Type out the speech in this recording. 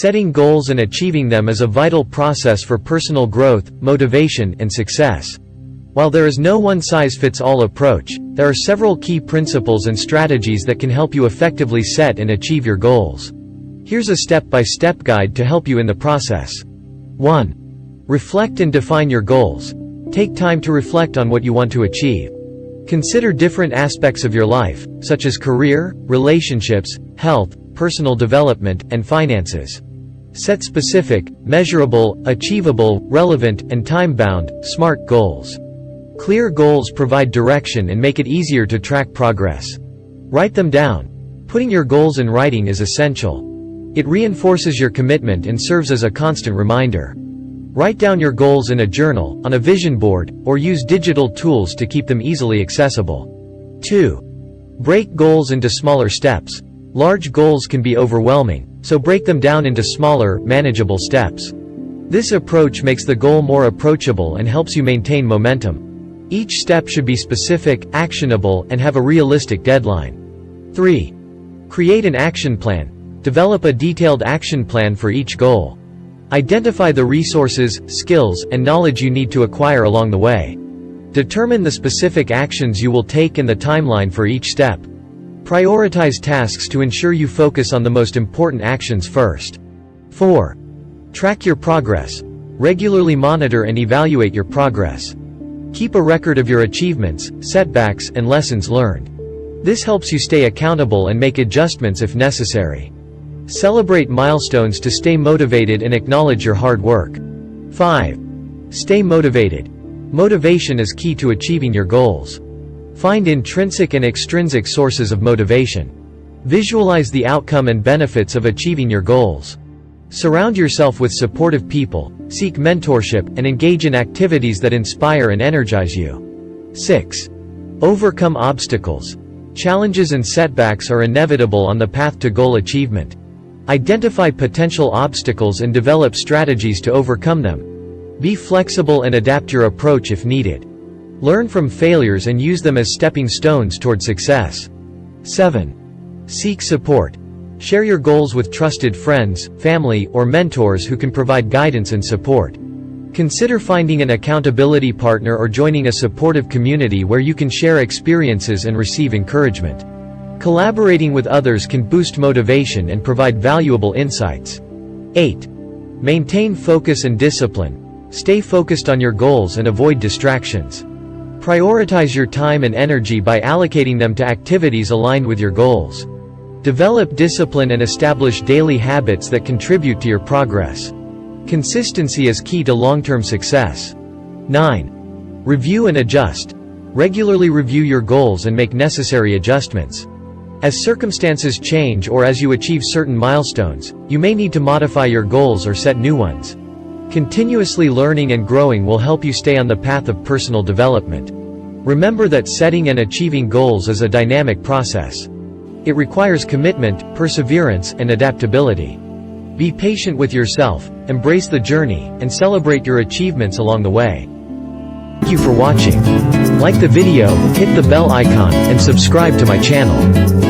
Setting goals and achieving them is a vital process for personal growth, motivation, and success. While there is no one-size-fits-all approach, there are several key principles and strategies that can help you effectively set and achieve your goals. Here's a step-by-step guide to help you in the process. 1. Reflect and define your goals. Take time to reflect on what you want to achieve. Consider different aspects of your life, such as career, relationships, health, personal development, and finances. Set specific, measurable, achievable, relevant, and time-bound, SMART goals. Clear goals provide direction and make it easier to track progress. Write them down. Putting your goals in writing is essential. It reinforces your commitment and serves as a constant reminder. Write down your goals in a journal, on a vision board, or use digital tools to keep them easily accessible. 2. Break goals into smaller steps. Large goals can be overwhelming, so break them down into smaller, manageable steps. This approach makes the goal more approachable and helps you maintain momentum. Each step should be specific, actionable, and have a realistic deadline. 3. Create an action plan. Develop a detailed action plan for each goal. Identify the resources, skills, and knowledge you need to acquire along the way. Determine the specific actions you will take and the timeline for each step. Prioritize tasks to ensure you focus on the most important actions first. 4. Track your progress. Regularly monitor and evaluate your progress. Keep a record of your achievements, setbacks, and lessons learned. This helps you stay accountable and make adjustments if necessary. Celebrate milestones to stay motivated and acknowledge your hard work. 5. Stay motivated. Motivation is key to achieving your goals. Find intrinsic and extrinsic sources of motivation. Visualize the outcome and benefits of achieving your goals. Surround yourself with supportive people, seek mentorship, and engage in activities that inspire and energize you. 6. Overcome obstacles. Challenges and setbacks are inevitable on the path to goal achievement. Identify potential obstacles and develop strategies to overcome them. Be flexible and adapt your approach if needed. Learn from failures and use them as stepping stones toward success. 7. Seek support. Share your goals with trusted friends, family, or mentors who can provide guidance and support. Consider finding an accountability partner or joining a supportive community where you can share experiences and receive encouragement. Collaborating with others can boost motivation and provide valuable insights. 8. Maintain focus and discipline. Stay focused on your goals and avoid distractions. Prioritize your time and energy by allocating them to activities aligned with your goals. Develop discipline and establish daily habits that contribute to your progress. Consistency is key to long-term success. 9. Review and adjust. Regularly review your goals and make necessary adjustments. As circumstances change or as you achieve certain milestones, you may need to modify your goals or set new ones. Continuously learning and growing will help you stay on the path of personal development. Remember that setting and achieving goals is a dynamic process. It requires commitment, perseverance, and adaptability. Be patient with yourself, embrace the journey, and celebrate your achievements along the way. Thank you for watching. Like the video, hit the bell icon, and subscribe to my channel.